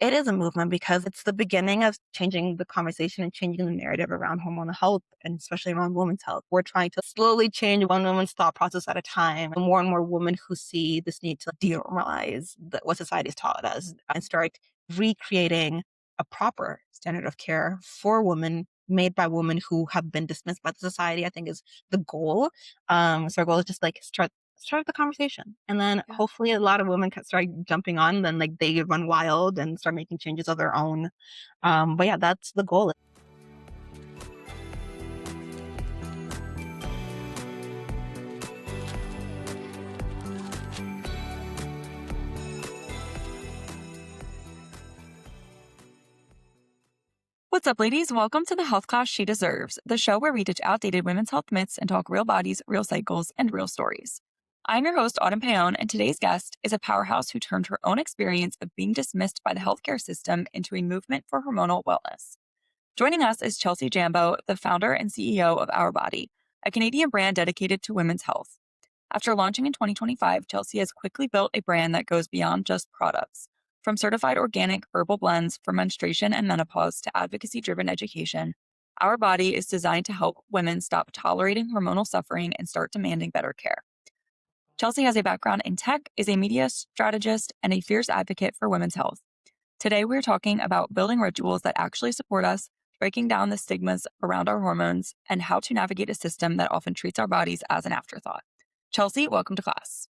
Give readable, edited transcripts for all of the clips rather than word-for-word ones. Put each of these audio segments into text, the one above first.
It is a movement because it's the beginning of changing the conversation and changing the narrative around hormonal health and especially around women's health. We're trying to slowly change one woman's thought process at a time. More and more women who see this need to denormalize what society has taught us and start recreating a proper standard of care for women made by women who have been dismissed by the society, I think is the goal. So our goal is just like start the conversation. And then Yeah. hopefully a lot of women can start jumping on, then like they run wild and start making changes of their own. But yeah, that's the goal. What's up, ladies? Welcome to the Health Class She Deserves, the show where we ditch outdated women's health myths and talk real bodies, real cycles, and real stories. I'm your host, Autumn Paone, and today's guest is a powerhouse who turned her own experience of being dismissed by the healthcare system into a movement for hormonal wellness. Joining us is Chelsea Jambo, the founder and CEO of OURbody, a Canadian brand dedicated to women's health. After launching in 2025, Chelsea has quickly built a brand that goes beyond just products. From certified organic herbal blends for menstruation and menopause to advocacy driven education, OURbody is designed to help women stop tolerating hormonal suffering and start demanding better care. Chelsea has a background in tech, is a media strategist, and a fierce advocate for women's health. Today, we're talking about building rituals that actually support us, breaking down the stigmas around our hormones, and how to navigate a system that often treats our bodies as an afterthought. Chelsea, welcome to class.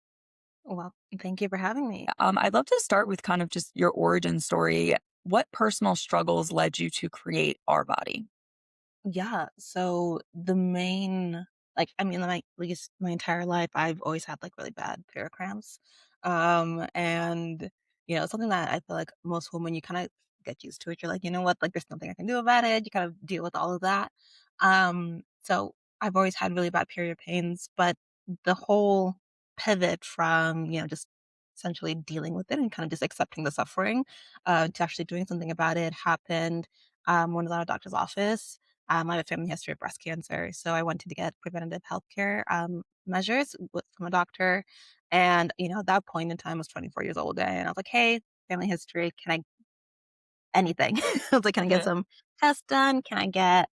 Well, thank you for having me. I'd love to start with kind of just your origin story. What personal struggles led you to create Our Body? Yeah. So the main, like, I mean, my, at least my entire life, I've always had like really bad period cramps. And it's something that I feel like most women, you kind of get used to it. You're like, you know what, like, there's nothing I can do about it. You kind of deal with all of that. So I've always had really bad period pains, but the whole pivot from, just essentially dealing with it and kind of just accepting the suffering, to actually doing something about it happened when I was at a doctor's office. I have a family history of breast cancer, so I wanted to get preventative healthcare measures from a doctor. And at that point in time, I was 24 years old, and I was like, "Hey, family history, can I anything?" I was like, "Can I get Mhm. some tests done? Can I get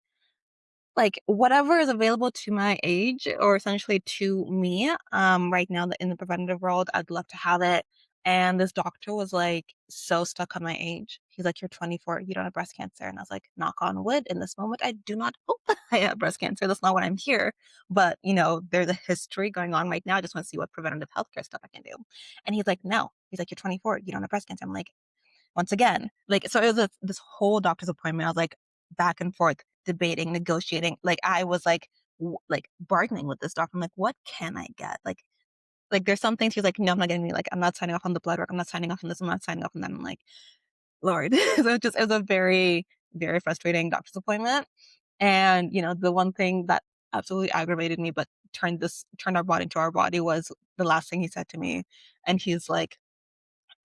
like, whatever is available to my age or essentially to me, right now in the preventative world, I'd love to have it." And this doctor was like so stuck on my age. He's like, "You're 24, you don't have breast cancer." And I was like, knock on wood, in this moment, I do not hope I have breast cancer. That's not what I'm here. But, there's a history going on right now. I just want to see what preventative healthcare stuff I can do. And he's like, no. He's like, "You're 24, you don't have breast cancer." I'm like, once again. Like, so it was this whole doctor's appointment. I was like back and forth, debating, negotiating. Like I was like, like bargaining with this doctor. I'm like, what can I get? Like there's some things he's like, no, I'm not getting me. Like, I'm not signing off on the blood work. I'm not signing off on this. I'm not signing off on that. I'm like, Lord. So it was a very, very frustrating doctor's appointment. And the one thing that absolutely aggravated me, but turned our body into our body was the last thing he said to me. And he's like,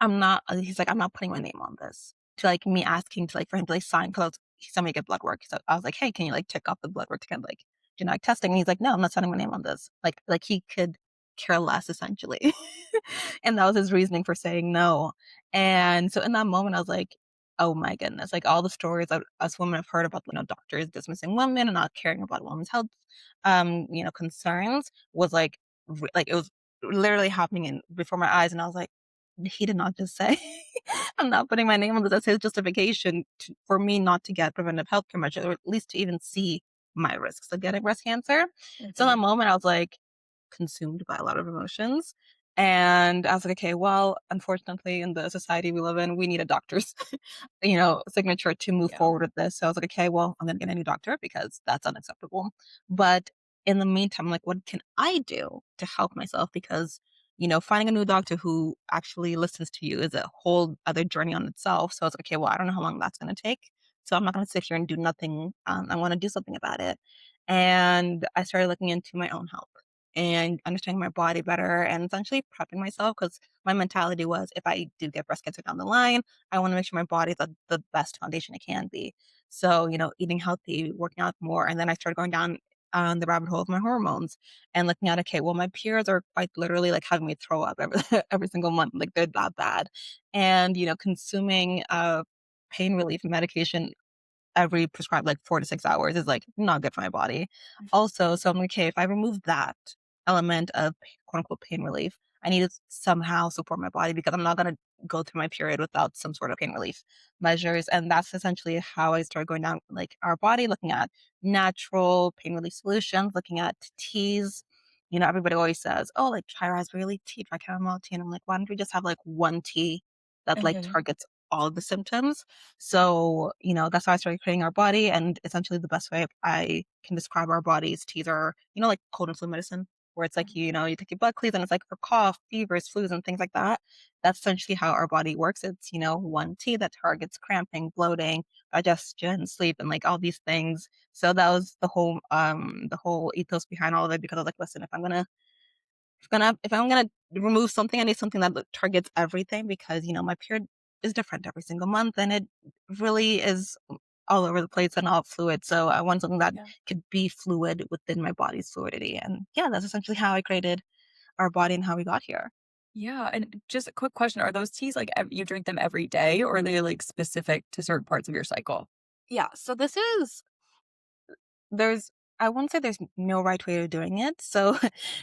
"I'm not putting my name on this." To, like, me asking to, like, for him to, like, sign 'cause he saw me get blood work. So I was like, "Hey, can you, like, tick off the blood work to kind of, like, genetic testing?" And he's like, "No, I'm not signing my name on this." Like he could care less essentially. And that was his reasoning for saying no. And so in that moment, I was like, "Oh my goodness." Like, all the stories that us women have heard about, doctors dismissing women and not caring about women's health, concerns was, like, it was literally happening before my eyes, and I was like, he did not just say, "I'm not putting my name on this." That's his justification for me not to get preventive healthcare measures, or at least to even see my risks of getting breast cancer. So in that Mhm. moment, I was like consumed by a lot of emotions. And I was like, okay, well, unfortunately, in the society we live in, we need a doctor's, signature to move Yeah. forward with this. So I was like, okay, well, I'm going to get a new doctor because that's unacceptable. But in the meantime, I'm like, what can I do to help myself? Because finding a new doctor who actually listens to you is a whole other journey on itself. So I was like, okay, well, I don't know how long that's going to take. So I'm not going to sit here and do nothing. I want to do something about it. And I started looking into my own health and understanding my body better and essentially prepping myself because my mentality was if I do get breast cancer down the line, I want to make sure my body's at the best foundation it can be. So, eating healthy, working out more. And then I started going down on the rabbit hole of my hormones and looking at, okay, well, my periods are quite literally like having me throw up every, every single month. Like they're that bad. And, consuming pain relief medication every prescribed like 4 to 6 hours is, like, not good for my body. Also, so I'm like, "Okay, if I remove that element of quote unquote pain relief, I need to somehow support my body because I'm not gonna go through my period without some sort of pain relief measures." And that's essentially how I started going down like our body, looking at natural pain relief solutions, looking at teas. Everybody always says, "Oh, like try raspberry leaf tea, try chamomile tea." And I'm like, why don't we just have like one tea that like Mhm. targets all of the symptoms? So, that's how I started creating our body. And essentially, the best way I can describe our bodies, teas are, like cold and flu medicine, where it's like, you take your blood cleans and it's like for cough, fevers, flus, and things like that. That's essentially how our body works. It's, one tea that targets cramping, bloating, digestion, sleep, and like all these things. So that was the whole ethos behind all of it because I was like, listen, if I'm gonna remove something, I need something that targets everything because, my period is different every single month and it really is all over the place and all fluid. So I want something that Yeah. could be fluid within my body's fluidity. And yeah, that's essentially how I created our body and how we got here. Yeah, and just a quick question, are those teas, like, you drink them every day, or are they, like, specific to certain parts of your cycle? Yeah. So there's I wouldn't say there's no right way of doing it. So,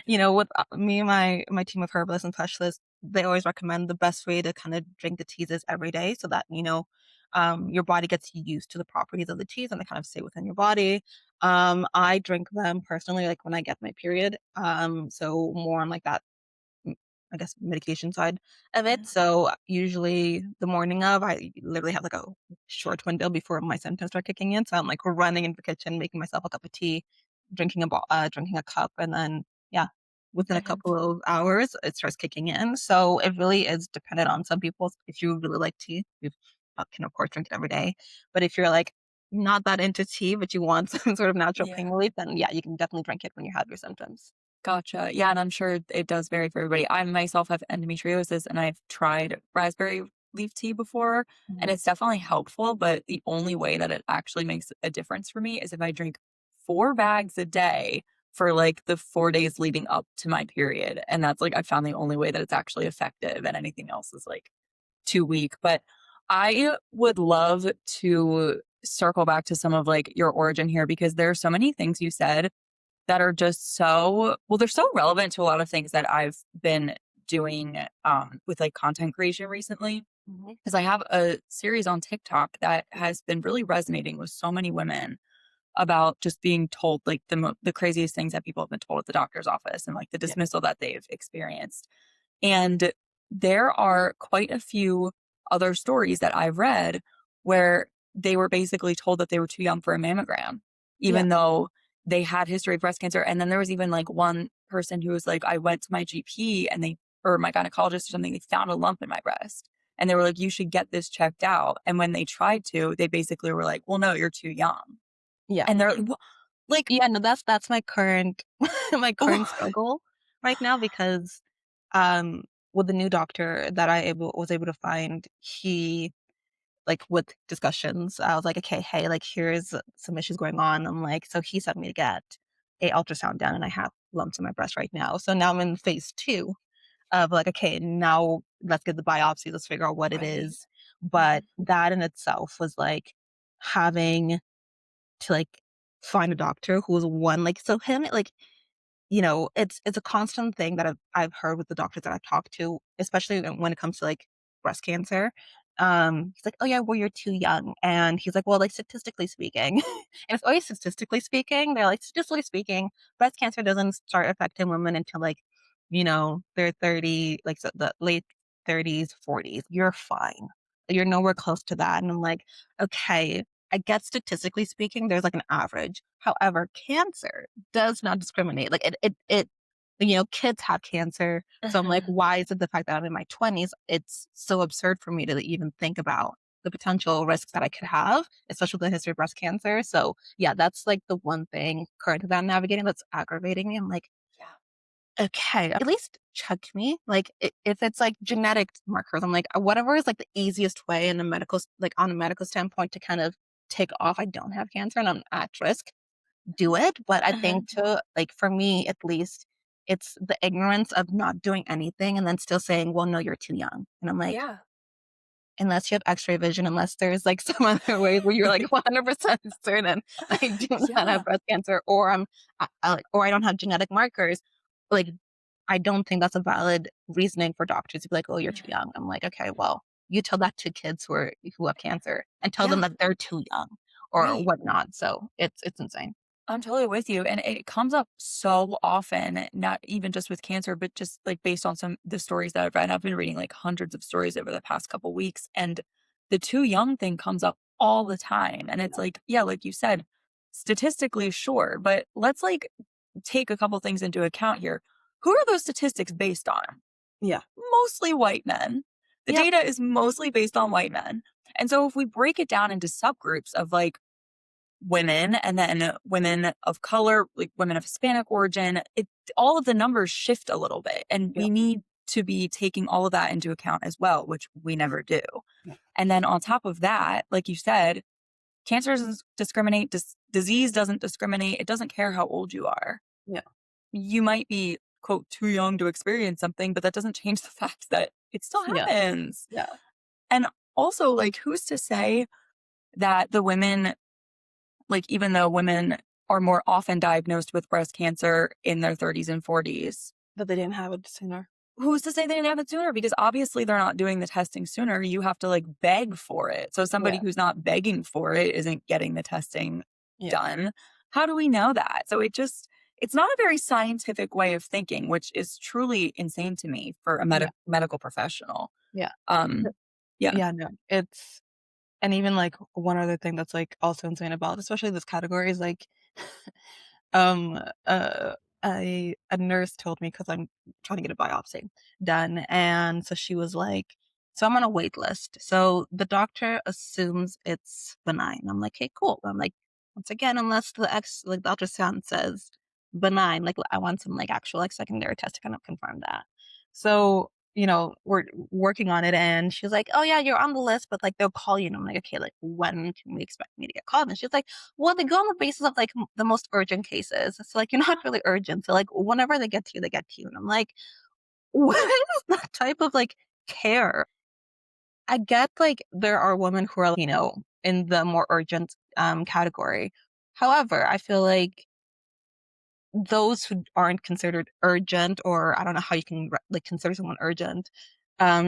with me and my team of herbalists and specialists, they always recommend the best way to kind of drink the teas is every day, so that your body gets used to the properties of the teas and they kind of stay within your body. I drink them personally, like when I get my period. So more on like that m I guess, medication side of it. Mhm. So, usually the morning of, I literally have, like, a short window before my symptoms start kicking in, so I'm, like, running into the kitchen, making myself a cup of tea, drinking a cup, and then, yeah, within a Mhm. couple of hours, it starts kicking in. So, it really is dependent on some people. If you really like tea, you can, of course, drink it every day. But if you're, like, not that into tea, but you want some sort of natural pain Yeah. relief, then, yeah, you can definitely drink it when you have your symptoms. Gotcha. Yeah, and I'm sure it does vary for everybody. I myself have endometriosis, and I've tried raspberry leaf tea before, and Mhm. it's definitely helpful, but the only way that it actually makes a difference for me is if I drink 4 bags a day for, like, the 4 days leading up to my period, and that's, like, I found the only way that it's actually effective, and anything else is, like, too weak. But I would love to circle back to some of, like, your origin here because there are so many things you said that are just they're so relevant to a lot of things that I've been doing, with, like, content creation recently. Mhm. Because I have a series on TikTok that has been really resonating with so many women about just being told, like, the craziest things that people have been told at the doctor's office and, like, the Yeah. dismissal that they've experienced. And there are quite a few other stories that I've read where they were basically told that they were too young for a mammogram, Yeah. even though they had history of breast cancer. And then there was even like one person who was like, I went to my GP and or my gynecologist or something, they found a lump in my breast. And they were like, you should get this checked out. And when they tried to, they basically were like, well, no, you're too young. Yeah. And they're like, like, Yeah, no, that's my current my current struggle right now because, um, with the new doctor that I able was able to find, he like, with discussions, I was like, "Okay, hey, like, here's some issues going on." I'm like, so he sent me to get a ultrasound done, and I have lumps in my breast right now. So now I'm in phase 2 of like, okay, now let's get the biopsy, let's figure out what it right. is. But Mhm. that in itself was like having to like find a doctor who was one like so him like it's a constant thing that I've heard with the doctors that I've talked to, especially when it comes to like breast cancer. He's like, "Oh yeah, well you're too young," and he's like, "Well, like statistically speaking," and it's always statistically speaking. They're like, statistically speaking, breast cancer doesn't start affecting women until like, they're 30, like so the late 30s, 40s. You're fine. You're nowhere close to that, and I'm like, okay. I get statistically speaking, there's like an average. However, cancer does not discriminate. Like kids have cancer. So I'm like, why is it the fact that I'm in my 20s? It's so absurd for me to even think about the potential risks that I could have, especially with the history of breast cancer. So yeah, that's like the one thing currently that I'm navigating that's aggravating me. I'm like, Yeah. okay, at least check me. Like if it's like genetic markers, I'm like, whatever is like the easiest way in a like on a medical standpoint to kind of take off. I don't have cancer and I'm at risk do it. But I Uh-huh. think to like for me at least, it's the ignorance of not doing anything and then still saying, "Well, no, you're too young." And I'm like, Yeah. unless you have X-ray vision, unless there's like some other way where you're like 100% certain I do not have Yeah. breast cancer, or or I don't have genetic markers, like I don't think that's a valid reasoning for doctors to be like, "Oh, you're too Mhm. young." I'm like, okay, well, you tell that to kids who have cancer and tell them Yeah. that they're too young or Right. whatnot. So it's insane. I'm totally with you. And it comes up so often, not even just with cancer, but just like based on some the stories that I've read. I've been reading like hundreds of stories over the past couple weeks. And the too young thing comes up all the time. And it's like, yeah, like you said, statistically, sure. But let's like take a couple things into account here. Who are those statistics based on? Yeah. Mostly white men. The Yep. data is mostly based on white men. And so if we break it down into subgroups of like women and then women of color, like women of Hispanic origin, all of the numbers shift a little bit. And Yep. we need to be taking all of that into account as well, which we never do. Yeah. And then on top of that, like you said, cancer doesn't discriminate, disease doesn't discriminate. It doesn't care how old you are. Yeah. You might be, quote, too young to experience something, but that doesn't change the fact that it still Yeah. happens. Yeah. And also, like, who's to say that the women, like, even though women are more often diagnosed with breast cancer in their 30s and 40s, But they didn't have it sooner. who's to say they didn't have it sooner? Because obviously they're not doing the testing sooner. You have to like beg for it. So somebody Yeah. who's not begging for it isn't getting the testing Yeah. done. How do we know that? So it's not a very scientific way of thinking, which is truly insane to me for a Yeah. medical professional. Yeah. Um, yeah. Yeah, no. It's and even like one other thing that's like also insane about especially this category is like Um, uh, a nurse told me because I'm trying to get a biopsy done, and so she was like, "So I'm on a wait list." So the doctor assumes it's benign. I'm like, "Hey, cool." I'm like, once again, unless the ultrasound says benign, like I want some like actual like secondary test to kind of confirm that. So we're working on it, and she's like, "Oh yeah, you're on the list, but like they'll call you." And I'm like, "Okay, like when can we expect me to get called?" And she's like, well, they go on the basis of, like, the most urgent cases. So, like, you're not really urgent. So, like, whenever they get to you, they get to you. And I'm like, what is that type of, like, care? I get, like, there are women who are, in the more urgent, category. However, I feel like those who aren't considered urgent, or I don't know how you can, like, consider someone urgent,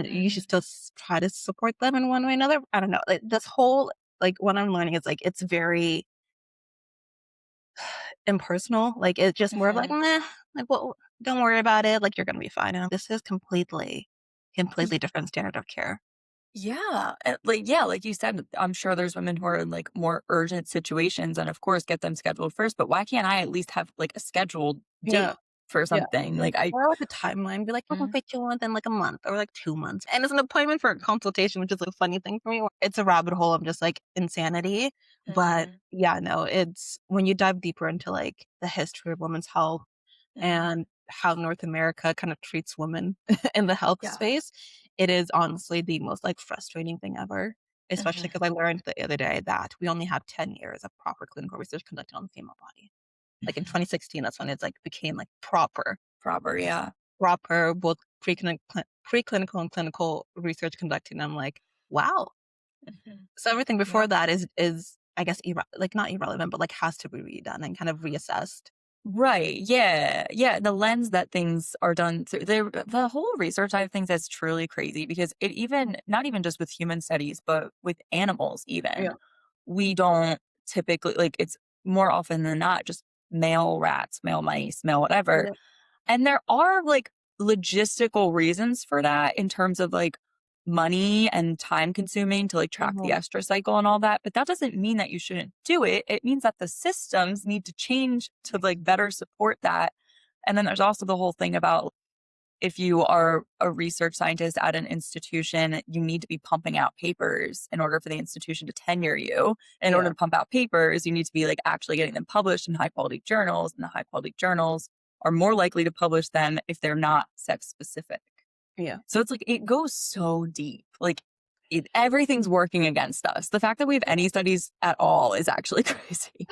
you should Mhm. still try to support them in one way or another. I don't know. Like, this whole, like, what I'm learning is, like, it's very impersonal, like, it's just more of like, Mhm. "Meh," like, "Well, don't worry about it, like, you're gonna be fine." And this is completely different standard of care. Yeah, yeah, like you said, I'm sure there's women who are in like more urgent situations, and of course, get them scheduled first. But why can't I at least have like a scheduled Yeah, date for yeah. something? Like I, Or like a timeline, be like, "We can Mhm. fit you within, like, a month or, like, 2 months." And it's an appointment for a consultation, which is a funny thing for me. It's a rabbit hole of just, like, insanity. But, Mhm. yeah, no, it's when you dive deeper into, like, the history of women's health Mhm. and how North America kind of treats women in the health Yeah. space, it is honestly the most, like, frustrating thing ever, especially Mhm. because I learned the other day that we only have 10 years of proper clinical research conducted on the female body. Like, in Mhm. 2016, that's when it's, like, became, like, Proper, yeah. proper both preclinical and clinical research conducted, and I'm like, "Wow." Mhm. So everything before Yeah. that is, I guess, like, not irrelevant, but, like, has to be redone and kind of reassessed. Right. Yeah. Yeah. The lens that things are done through the whole research side of things is truly crazy because it even not even just with human studies, but with animals even. Yeah. We don't typically like it's more often than not just male rats, male mice, male whatever. Yeah. And there are like logistical reasons for that in terms of like money and time consuming to like track the Mhm. estrous cycle and all that. But that doesn't mean that you shouldn't do it. It means that the systems need to change to like better support that. And then there's also the whole thing about if you are a research scientist at an institution, you need to be pumping out papers in order for the institution to tenure you. In order Yeah. to pump out papers, you need to be like actually getting them published in high quality journals, and the high quality journals are more likely to publish them if they're not sex specific. Yeah. So it's like it goes so deep. Like everything's working against us. The fact that we have any studies at all is actually crazy.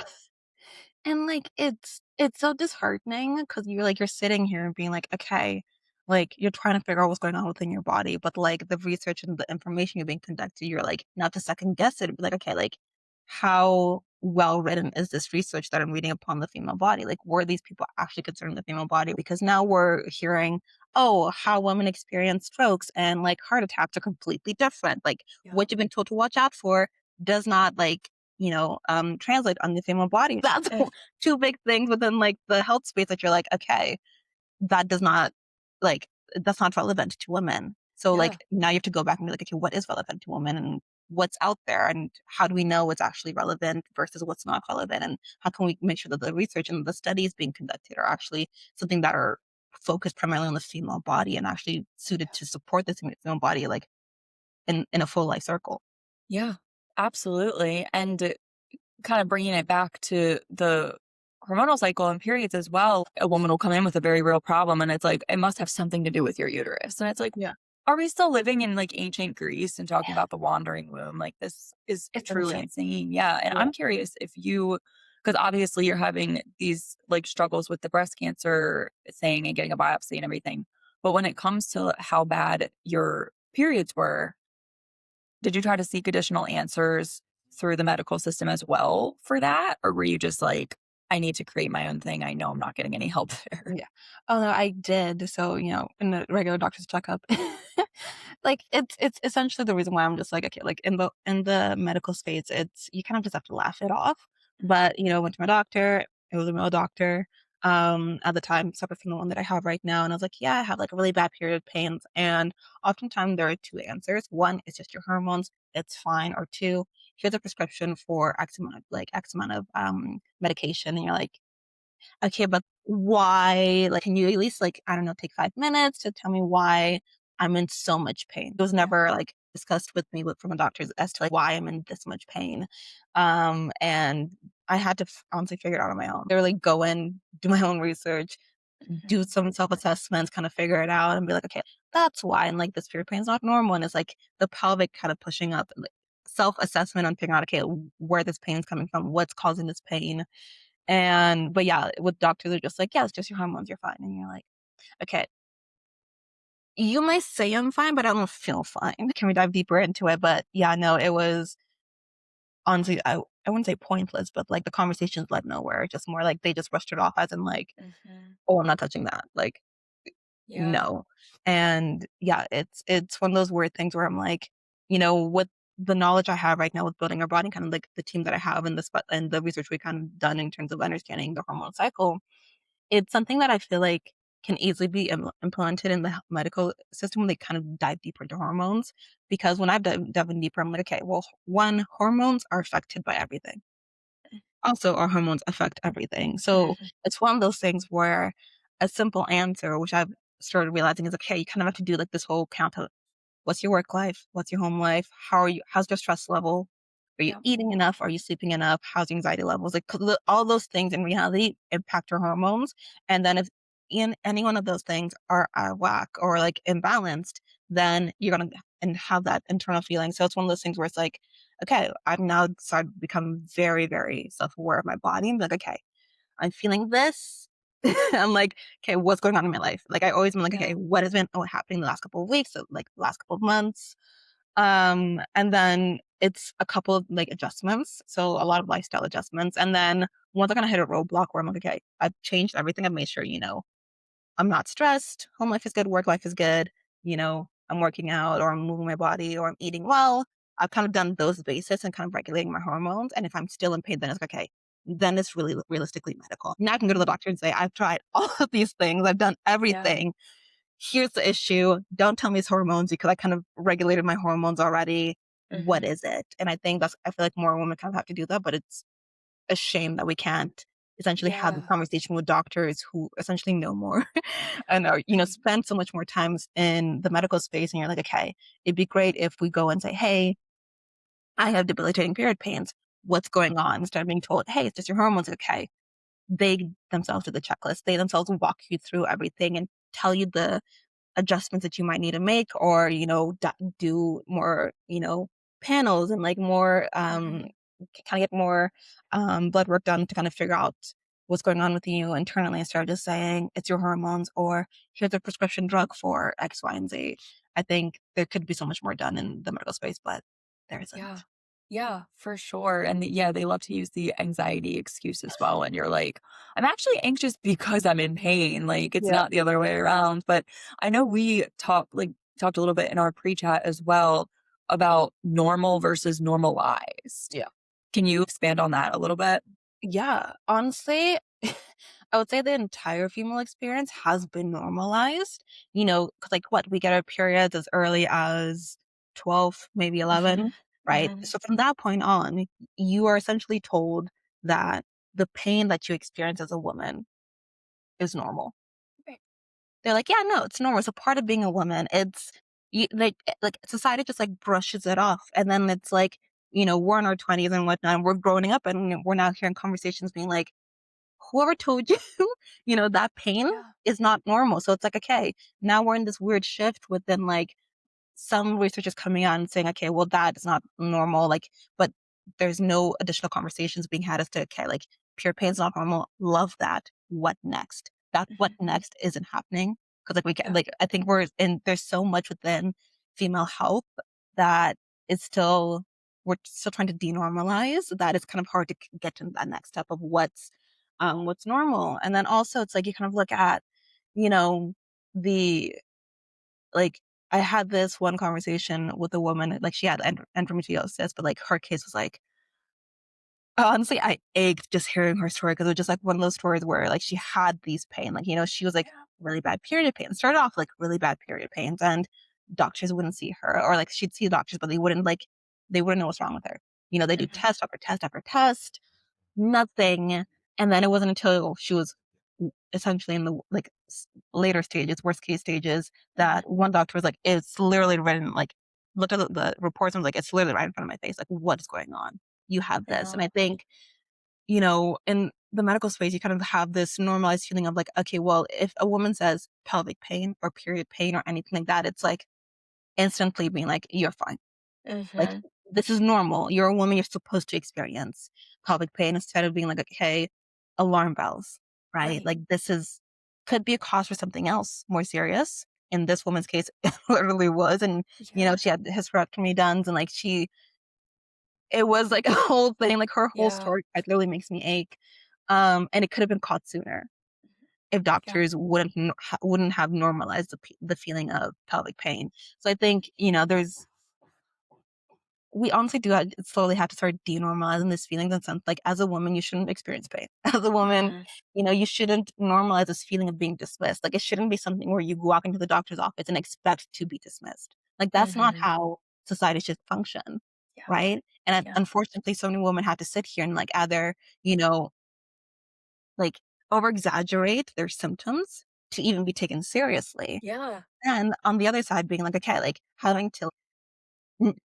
And, like, it's so disheartening because you're sitting here and being like, "Okay," like, you're trying to figure out what's going on within your body, but, like, the research and the information you're being conducted, you're, like, not to second guess it, but, like, "Okay, like, how well written is this research that I'm reading upon the female body? Like, were these people actually considering the female body?" Because now we're hearing, "Oh, how women experience strokes and, like, heart attacks are completely different." Like, Yeah. what you've been told to watch out for does not, like, translate on the female body. That's Eh, two big things within like the health space that you're like, okay, that does not like that's not relevant to women. So yeah. like now you have to go back and be like, okay, what is relevant to women and what's out there and how do we know what's actually relevant versus what's not relevant and how can we make sure that the research and the studies being conducted are actually something that are focused primarily on the female body and actually suited to support this female body like in a full life circle. Yeah, absolutely. And kind of bringing it back to the hormonal cycle and periods as well, a woman will come in with a very real problem and it's like, it must have something to do with your uterus. And it's like, Yeah. are we still living in like ancient Greece and talking about the wandering womb? Like, this is truly Truly. insane. Yeah. And Yeah. I'm curious if you, because obviously you're having these like struggles with the breast cancer saying and getting a biopsy and everything. But when it comes to how bad your periods were, did you try to seek additional answers through the medical system as well for that? Or were you just like, I need to create my own thing. I know I'm not getting any help there. Yeah. Oh, no, I did. So, in the regular doctor's checkup, like, it's essentially the reason why I'm just like, okay, like, in the medical space, it's you kind of just have to laugh it off. But, went to my doctor. It was a male doctor, at the time, separate from the one that I have right now, and I was like, "Yeah, I have, like, a really bad period pains," and oftentimes there are 2 answers. 1, it's just your hormones, it's fine, or 2, here's a prescription for X amount of, medication, and you're like, okay, but why? Like, can you at least, like, I don't know, take 5 minutes to tell me why I'm in so much pain? It was Yeah. never, like, discussed with me from a doctor as to, like, why I'm in this much pain. And I had to honestly figure it out on my own. Literally go in, do my own research, Mhm. do some self-assessments, kind of figure it out and be like, "Okay, that's why." And, like, this period pain is not normal, and it's, like, the pelvic kind of pushing up, and, like, self-assessment on figuring out, okay, where this pain is coming from, what's causing this pain. And but yeah, with doctors, they're just like, "Yeah, it's just your hormones, you're fine." And you're like, "Okay, you might say I'm fine, but I don't feel fine." Can we dive deeper into it? But yeah, no, it was honestly, I wouldn't say pointless, but like the conversations led nowhere. Just more like they just brushed it off as in like, Mhm. "Oh, I'm not touching that." Like, Yeah. no. And yeah, it's one of those weird things where I'm like, with the knowledge I have right now with building our body, kind of like the team that I have and and the research we kind of done in terms of understanding the hormone cycle. It's something that I feel like can easily be implemented in the medical system when they kind of dive deeper into hormones, because when I've dove in deeper, I'm like, "Okay, well, 1, hormones are affected by everything. Also, our hormones affect everything." So, Mhm. it's one of those things where a simple answer, which I've started realizing is, okay, you kind of have to do, like, this whole count of what's your work life? What's your home life? How's your stress level? Are you Yeah. eating enough? Are you sleeping enough? How's your anxiety levels? Like, 'cause all those things in reality impact your hormones. And then if in any one of those things are out of whack or like imbalanced, then you're gonna and have that internal feeling. So it's one of those things where it's like, okay, I've now started to become very, very self-aware of my body and be like, okay, I'm feeling this. I'm like, okay, what's going on in my life? Like I always been like, okay, Yeah. what has been happening the last couple of weeks, like the last couple of months? And then it's a couple of like adjustments. So a lot of lifestyle adjustments. And then once I kind of hit a roadblock where I'm like, okay, I've changed everything. I've made sure, I'm not stressed. Home life is good. Work life is good. I'm working out or I'm moving my body or I'm eating well. I've kind of done those bases and kind of regulating my hormones. And if I'm still in pain, then it's like, okay. Then it's really realistically medical. Now I can go to the doctor and say, I've tried all of these things. I've done Yeah. everything. Here's the issue. Don't tell me it's hormones because I kind of regulated my hormones already. What Mhm. is it? And I feel like more women kind of have to do that, but it's a shame that we can't essentially have the Yeah. conversation with doctors who essentially know more and are, spend so much more times in the medical space. And you're like, okay, it'd be great if we go and say, hey, I have debilitating period pains. What's going on? Instead of being told, hey, it's just your hormones. Okay. They themselves do the checklist. They themselves will walk you through everything and tell you the adjustments that you might need to make or, do more, panels and like more, Mhm. kind of get more blood work done to kind of figure out what's going on with you internally instead of just saying it's your hormones or here's a prescription drug for X, Y, and Z. I think there could be so much more done in the medical space, but there Yeah. isn't. Yeah, for sure. And yeah, they love to use the anxiety excuse as well. And you're like, I'm actually anxious because I'm in pain. Like it's Yeah. not the other way around. But I know we talked a little bit in our pre-chat as well about normal versus normalized. Yeah. Can you expand on that a little bit? Yeah, honestly, I would say the entire female experience has been normalized, because like what we get our periods as early as 12, maybe 11, Mhm. right? Mhm. So from that point on, you are essentially told that the pain that you experience as a woman is normal. Right. They're like, yeah, no, it's normal. It's a part of being a woman. It's like society just like brushes it off. And then it's like, we're in our 20s and whatnot, and we're growing up and we're now hearing conversations being like, whoever told you, that pain Yeah. is not normal. So it's like, okay, now we're in this weird shift within like some research is coming out and saying, okay, well, that is not normal. Like, but there's no additional conversations being had as to, okay, like pure pain's not normal. Love that. What next? That what Mhm. next isn't happening. Cause like we get, Yeah. like, I think there's so much within female health that is still, we're still trying to denormalize that it's kind of hard to get to that next step of what's normal. And then also it's like, you kind of look at, you know, the, like, I had this one conversation with a woman, like, she had endometriosis, but, like, her case was, like honestly, I ached just hearing her story because it was just, like, one of those stories where, like, she had these pain, like, she was, like, Yeah. really bad period pain. Started off, like, really bad period pains, and doctors wouldn't see her, or, like, she'd see doctors, but they wouldn't know what's wrong with her. They do Mhm. test after test after test, nothing, and then it wasn't until she was essentially in the, like, later stages, worst case stages, Mhm. that one doctor was like, "It's literally written, like," looked at the reports and was like, "It's literally right in front of my face. Like, what is going on? You have this." And Yeah. I think, in the medical space, you kind of have this normalized feeling of like, okay, well, if a woman says pelvic pain or period pain or anything like that, it's like instantly being like, "You're fine." Like, Mhm. this is normal. You're a woman, you're supposed to experience pelvic pain instead of being like, okay, alarm bells, right? Right. Like, this is could be a cause for something else more serious. In this woman's case, it literally was. And, Yeah. she had hysterectomy done and like it was like a whole thing, like her whole Yeah. story quite literally makes me ache. And it could have been caught sooner if Yeah. doctors wouldn't have normalized the feeling of pelvic pain. So I think, we honestly do slowly have to start denormalizing this feeling in sense like as a woman you shouldn't experience pain. As a woman, Mhm. you shouldn't normalize this feeling of being dismissed. Like it shouldn't be something where you walk into the doctor's office and expect to be dismissed. Like that's not Mhm. how society should function, Yeah. right? And Yeah. unfortunately so many women have to sit here and like either, like over exaggerate their symptoms to even be taken seriously. Yeah. And on the other side being like, okay, like having to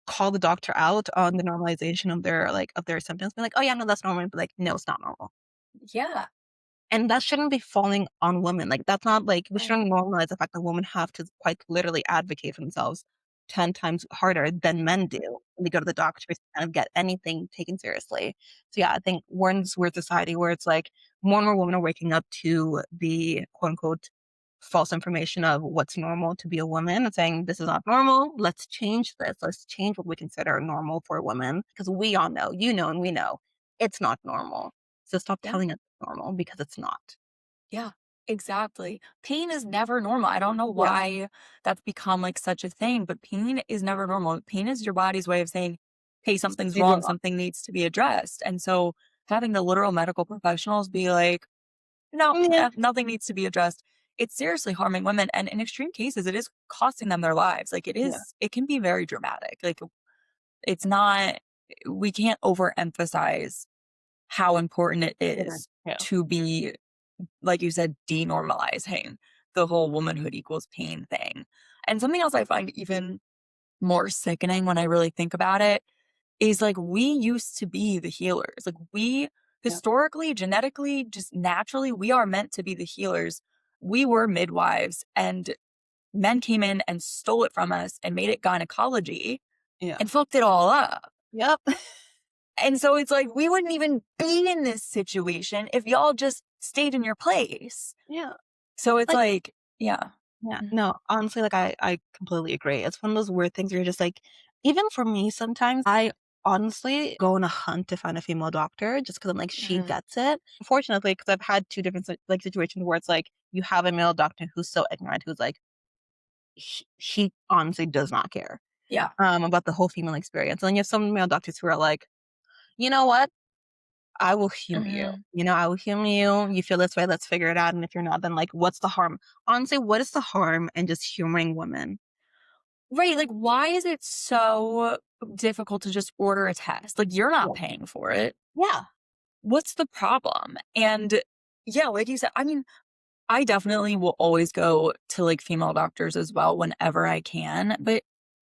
call the doctor out on the normalization of their symptoms, be like, "Oh, yeah, no, that's normal," but, like, "No, it's not normal." Yeah. And that shouldn't be falling on women, like, that's not, like we Right. shouldn't normalize the fact that women have to quite literally advocate for themselves 10 times harder than men do when they go to the doctor to kind of get anything taken seriously. So, yeah, I think we're in this weird society where it's, like, more and more women are waking up to the quote, unquote, "false information" of what's normal to be a woman and saying, "This is not normal. Let's change this. Let's change what we consider normal for women." Because we all know, and we know, it's not normal. So stop Yeah. telling us it's normal because it's not. Yeah. Exactly. Pain is never normal. I don't know Yeah. why that's become like such a thing, but pain is never normal. Pain is your body's way of saying, hey, something's Something's wrong, wrong. something needs to be addressed. And so having the literal medical professionals be like, no, Yeah. nothing needs to be addressed. It's seriously harming women. And in extreme cases, it is costing them their lives. Like Yeah. it can be very dramatic. Like it's not, we can't overemphasize how important it It is. is Yeah. to be, like you said, denormalizing the whole womanhood equals pain thing. And something else I find even more sickening when I really think about it is like we used to be the healers. Like we Yeah. historically, genetically, just naturally, we are meant to be the healers. We were midwives and men came in and stole it from us and made it gynecology Yeah. and fucked it all up. Yep. And so it's like we wouldn't even be in this situation if y'all just stayed in your place. Yeah. So it's Like, like, yeah. yeah, Mhm. no, honestly, like, I completely agree. It's one of those weird things where you're just like, even for me sometimes, I honestly go on a hunt to find a female doctor just because 'cause I'm like, she Mhm. gets it. Fortunately, because 'cause I've had 2 different like, situations where it's like, you have a male doctor who's so ignorant, who's like, he honestly does not care, Yeah. about the whole female experience, and then you have some male doctors who are like, "You know what? I will humor you. Mhm. I will humor you. You feel this way, let's figure it out, and if you're not, then, like, what's the harm?" Honestly, what is the harm in just humoring women? Right, like, why is it so difficult to just order a test? Like, you're not Yeah. paying for it. Yeah. What's the problem? And yeah, like you said, I mean, I definitely will always go to, like, female doctors as well whenever I can, but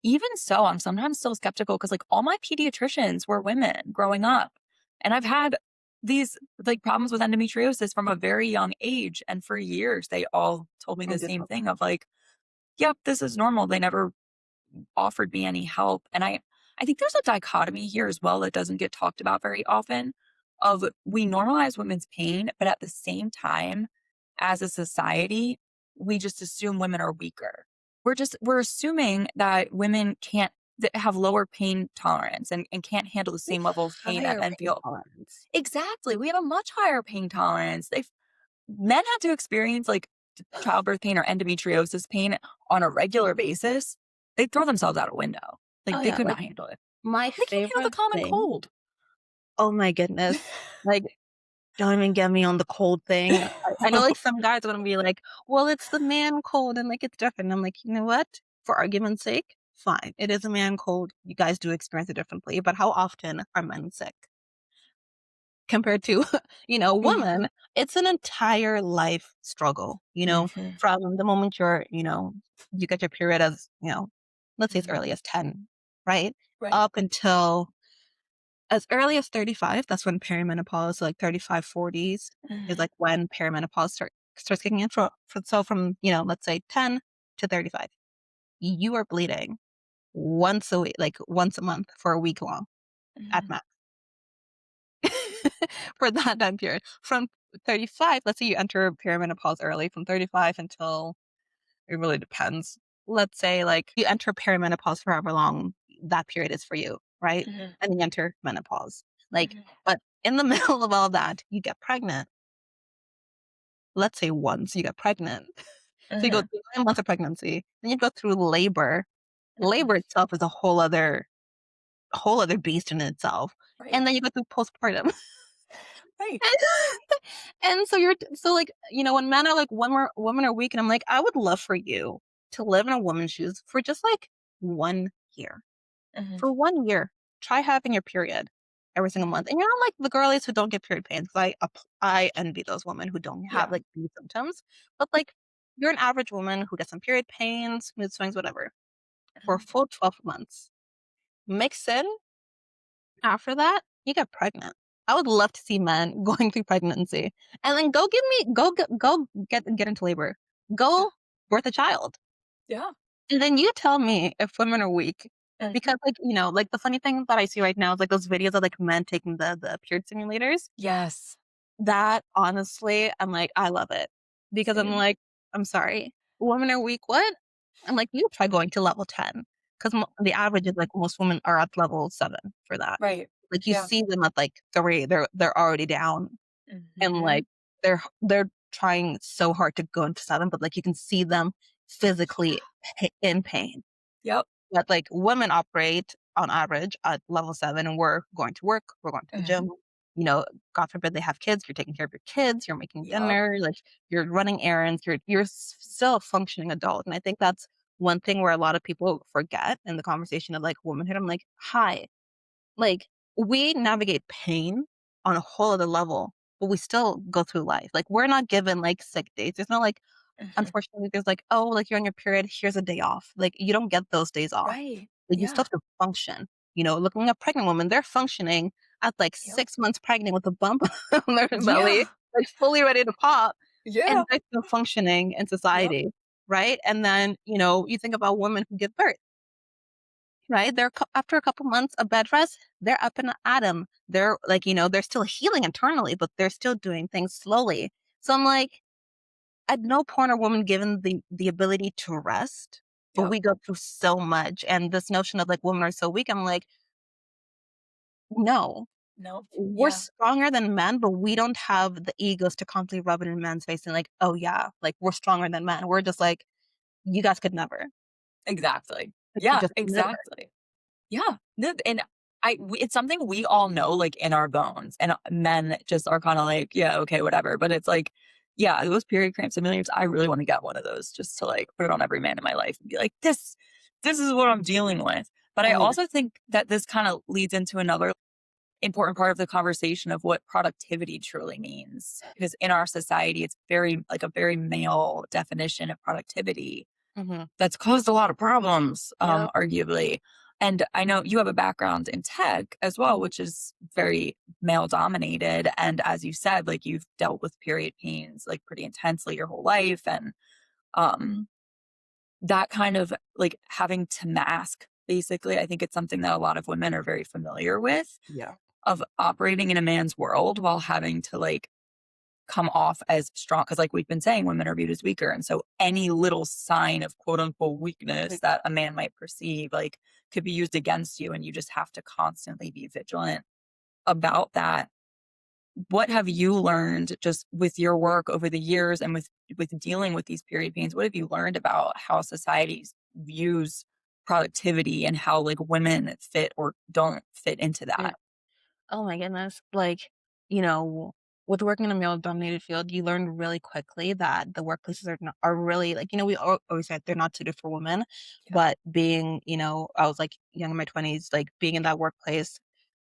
even so, I'm sometimes still skeptical because, like, all my pediatricians were women growing up, and I've had these, like, problems with endometriosis from a very young age, and for years, they all told me I the just same hope thing of, like, "Yep, this is normal." They never offered me any help. And I think there's a dichotomy here as well that doesn't get talked about very often of we normalize women's pain, but at the same time, as a society, we just assume women are weaker. We're assuming that women can't that have lower pain tolerance and can't handle the we same level of pain that higher men pain feel. tolerance. Exactly. We have a much higher pain tolerance. They've Men have to experience, like, childbirth pain or endometriosis pain on a regular basis, they'd throw themselves out a window. Oh, Like, they yeah, could like, not handle it. my They can't handle the favorite common thing cold. oh my goodness, like, don't even get me on the cold thing. I know, like, some guys are gonna be like, "Well, it's the man cold and, like, it's different." I'm like, "You know what? For argument's sake, fine. It is a man cold. You guys do experience it differently, but how often are men sick compared to, Mhm, women?" It's an entire life struggle, mhm, from the moment you get your period as, let's say as mhm. early as 10, right? Right. Up until as early as 35, that's when perimenopause, like 35, 40s is Mhm, like when perimenopause starts kicking in so from, let's say 10 to 35. You are bleeding once a week, like once a month for a week long at mhm, max for that time period. From 35, let's say you enter perimenopause early, from 35 until it really depends. Let's say like you enter perimenopause for however long that period is for you, right? mhm, And then you enter menopause. Like, mhm, but in the middle of all that, you get pregnant. Let's say once you get pregnant. So you go mhm, through 9 months of pregnancy, then you go through labor. mhm. Labor itself is a whole other beast in itself. Right. And then you go through postpartum. Right. And so so like, when men are like women are weak, and I'm like, I would love for you to live in a woman's shoes for just like 1 year. Mhm, For 1 year, try having your period every single mhm. month. And you're not like the girlies who don't get period pains. 'Cause I envy those women who don't have Yeah. like these symptoms. But like you're an average woman who gets some period pains, mood swings, whatever, for a Mhm. full 12 months. Mix in after that, you get pregnant. I would love to see men going through pregnancy and then go get into labor. Yeah. Go birth a child. Yeah. And then you tell me if women are weak. Mhm. Because, like, like, the funny thing that I see right now is, like, those videos of, like, men taking the period simulators. Yes. That, honestly, I'm like, I love it. Because I'm Same. like, "I'm sorry, women are weak, what?" I'm like, "You try going to level 10." 'Cause the average is, like, most women are at level 7 for that. Right. Like, you Yeah. see them at, like, 3, they're already down, and, Mhm. like, they're trying so hard to go into 7, but, like, you can see them Yeah. physically in pain. Yep. But, like, women operate on average at level 7, and we're going to work, we're going to the Mhm. gym, you know, God forbid they have kids, you're taking care of your kids, you're making Yep. dinner, like, you're running errands, you're still a functioning adult, and I think that's one thing where a lot of people forget in the conversation of, like, womanhood. I'm like, "Hi, like, we navigate pain on a whole other level, but we still go through life." Like, we're not given, like, sick days. There's not, like, Mhm. unfortunately, there's like, "Oh, like, you're on your period, here's a day off." Like, you don't get those days off. Right. Like, you still Yeah. have to function. Looking at pregnant women, they're functioning at, like, Yep. 6 months pregnant with a bump on their belly, Yeah. like, fully ready to pop, Yeah. and they're still functioning in Yep. society, right? And then, you think about women who give birth, right? After a couple months of bed rest, they're up and at 'em. They're like, they're still healing internally, but they're still doing things slowly. So I'm like, at no point are women given the ability to rest, but Yep. we go through so much. And this notion of like women are so weak, I'm like, no, Nope. we're Yeah. stronger than men, but we don't have the egos to constantly rub it in men's face and like, oh yeah, like we're stronger than men. We're just like, you guys could never. Exactly. Like, Yeah, just never. exactly. Yeah. No, and it's something we all know, like, in our bones, and men just are kinda like, "Yeah, okay, whatever," but it's like, yeah, those period cramp simulators, I really wanna get one of those just to, like, put it on every man in my life and be like, "This is what I'm dealing with." But I Oh yeah. also think that this kinda leads into another important part of the conversation of what productivity truly means, because in our society, it's very like, a very male definition of productivity Hmm. that's caused a lot of problems, Yep. arguably. And I know you have a background in tech as well, which is very male dominated. And as you said, like you've dealt with period pains like pretty intensely your whole life. And um, that kind of like having to mask, basically, I think it's something that a lot of women are very familiar with Yeah. of operating in a man's world while having to like come off as strong because like we've been saying women are viewed as weaker and so any little sign of quote unquote weakness Like, that a man might perceive like could be used against you and you just have to constantly be vigilant about that. What have you learned just with your work over the years and with dealing with these period pains? What have you learned about how society views productivity and how like women fit or don't fit into mm, that? oh my goodness. Like, you know, with working in a male dominated field, you learn really quickly that the workplaces are really like, we always said they're not suited for women. Yeah. But being, I was like young in my 20s, like being in that workplace,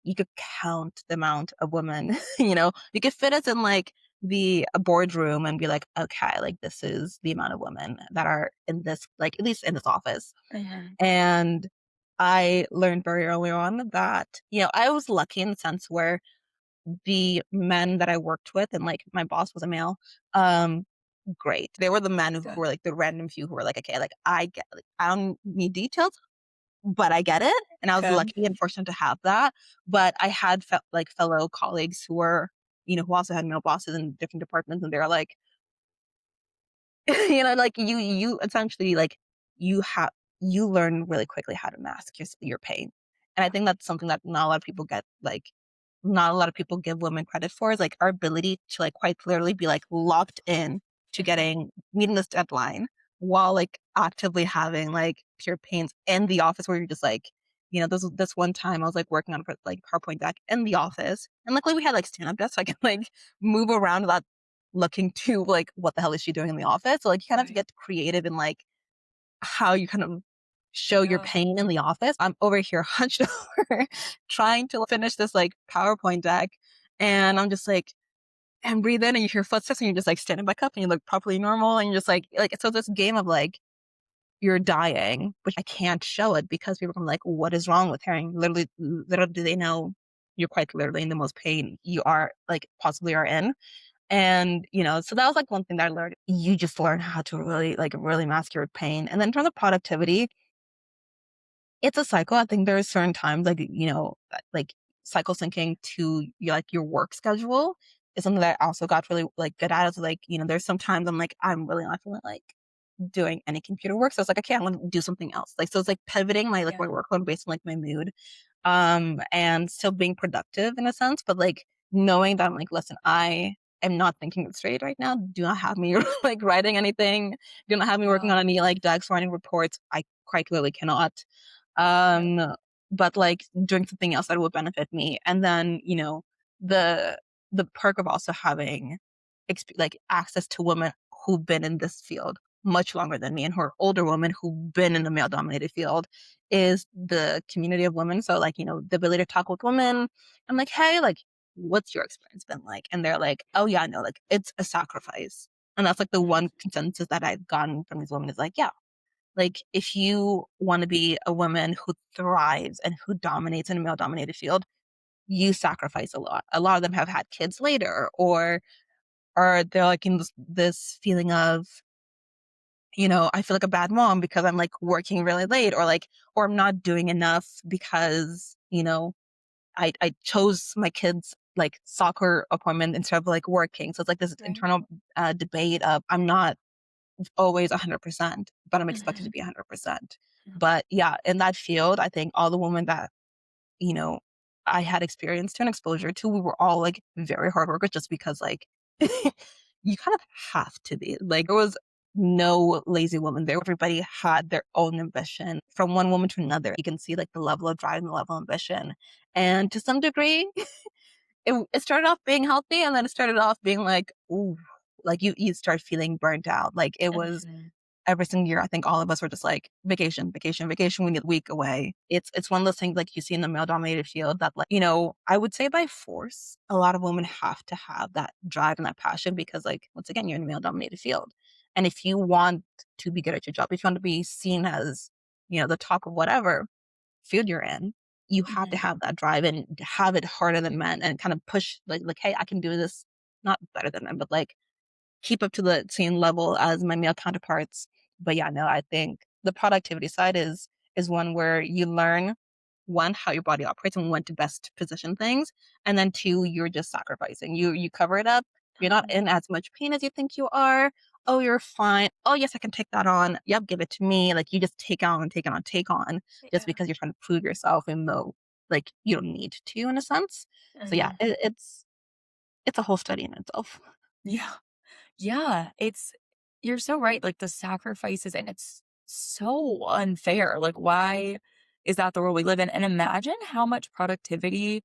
you could count the amount of women, you could fit us in like the a boardroom and be like, okay, like this is the amount of women that are in this, like at least in this office. Mhm. And I learned very early on that, I was lucky in the sense where the men that I worked with and like my boss was a male, um, great. They were the men who Good. were like the random few who were like, okay, like I get, like, I don't need details, but I get it. And I was Good. lucky and fortunate to have that. But I had like fellow colleagues who were, who also had male bosses in different departments, and they were like, like you essentially like you have you learn really quickly how to mask your pain. And I think that's something that not a lot of people get, like not a lot of people give women credit for, is like our ability to like quite clearly be like locked in to Mhm. getting meeting this deadline while like actively having like pure pains in the office where you're just like, this one time I was like working on a like PowerPoint deck in the office, and luckily we had like stand up desks so I can like move around without looking to like what the hell is she doing in the office. So like you kind of have to Right. get creative in like how you kind of show your Yeah. pain in the office. I'm over here hunched over trying to finish this like PowerPoint deck. And I'm just like, and breathe in and you hear footsteps and you're just like standing back up and you look properly normal. And you're just like, so this game of like, you're dying, but I can't show it because people are like, what is wrong with her? And literally, do they know you're quite literally in the most pain you are like possibly are in? And, so that was like one thing that I learned. You just learn how to really mask your pain. And then in terms of productivity, it's a cycle. I think there are certain times like, like cycle syncing to your work schedule is something that I also got really like good at. Is like, there's sometimes I'm like, I'm really not feeling like doing any computer work. So it's like, okay, I'm gonna do something else. Like, so it's like pivoting my Yeah. workload based on like my mood. And still being productive in a sense, but like knowing that I'm like, listen, I am not thinking it straight right now. Do not have me like writing anything. Do not have me working Yeah. on any like decks, writing reports. I quite clearly cannot. Yep. Um, but like doing something else that would benefit me. And then, the the perk of also having like access to women who've been in this field much longer than me and who are older women who've been in the male dominated field is the community of women. So like, the ability to talk with women. I'm like, hey, like, what's your experience been like? And they're like, oh yeah, no, like it's a sacrifice. And that's like the Mhm. one consensus that I've gotten from these women is like, yeah, like if you want to be a woman who thrives and who dominates in a male dominated field, you sacrifice a lot. A lot of them have had kids later, or they're like in this feeling of, I feel like a bad mom because I'm like working really late, or I'm not doing enough because, I chose my kids like soccer appointment instead of like working. So it's like this Right. internal debate of I'm not always 100%, but I'm expected to Mhm. be 100%. Yeah. But yeah, in that field, I think all the women that, you know, I had experience to and exposure to, we were all like very hard workers just because like you kind of have to be. Like there was no lazy woman there. Everybody had their own ambition from one woman to another. You can see like the level of drive and the level of ambition. And to some degree, it started off being healthy and then it started off being like, ooh, like you start feeling burnt out. Like it was Mhm. every single year, I think all of us were just like, vacation, vacation, vacation. We need a week away. It's one of those things like you see in the male dominated field that like, I would say by force, a lot of women have to have that drive and that passion because like, once again, you're in a male dominated field. And if you want to be good at your job, if you want to be seen as, the top of whatever field you're in, you have to Mhm. have that drive and have it harder than men and kind of push like, hey, I can do this, not better than men, but like keep up to the same level as my male counterparts. But yeah, no, I think the productivity side is one where you learn one, how your body operates and when to best position things. And then two, you're just sacrificing. You cover it up. You're not in as much pain as you think you are. Oh, you're fine. Oh, yes, I can take that on. Yep, give it to me. Like you just take on, take on, take on just Yeah. because you're trying to prove yourself and though like you don't need to in a sense. So yeah, Mhm. it's a whole study in itself. Yeah. Yeah. You're so right. Like the sacrifices, and it's so unfair. Like, why is that the world we live in? And imagine how much productivity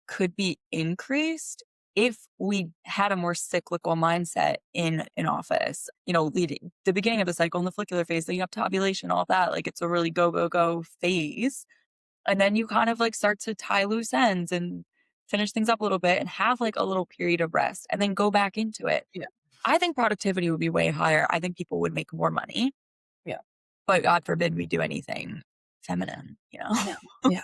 could be increased if we had a more cyclical mindset in an office, leading the beginning of the cycle and the follicular phase, leading up to ovulation, all that. Like it's a really go, go, go phase. And then you kind of like start to tie loose ends and finish things up a little bit and have like a little period of rest and then go back into it. Yeah. I think productivity would be way higher. I think people would make more money, Yeah. but God forbid we do anything feminine, No. Yeah.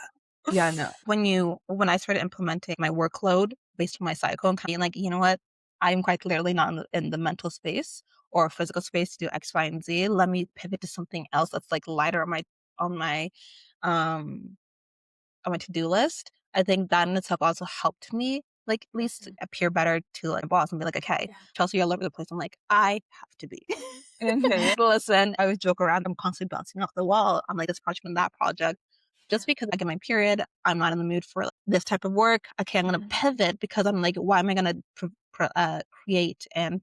Yeah, no. When I started implementing my workload based on my cycle and being like, you know what? I'm quite clearly not in the mental space or physical space to do X, Y, and Z. Let me pivot to something else that's like lighter on my um on my to-do list. I think that in itself also helped me like at least Mhm. appear better to like my boss and be like, okay, Yeah. Chelsea, you're all over the place. I'm like, I have to be. Mhm. Listen, I always joke around. I'm constantly bouncing off the wall. I'm like this project and that project. Yeah. Just because I get my period, I'm not in the mood for this type of work. Okay, I'm going to Mhm. pivot because I'm like, why am I going to create and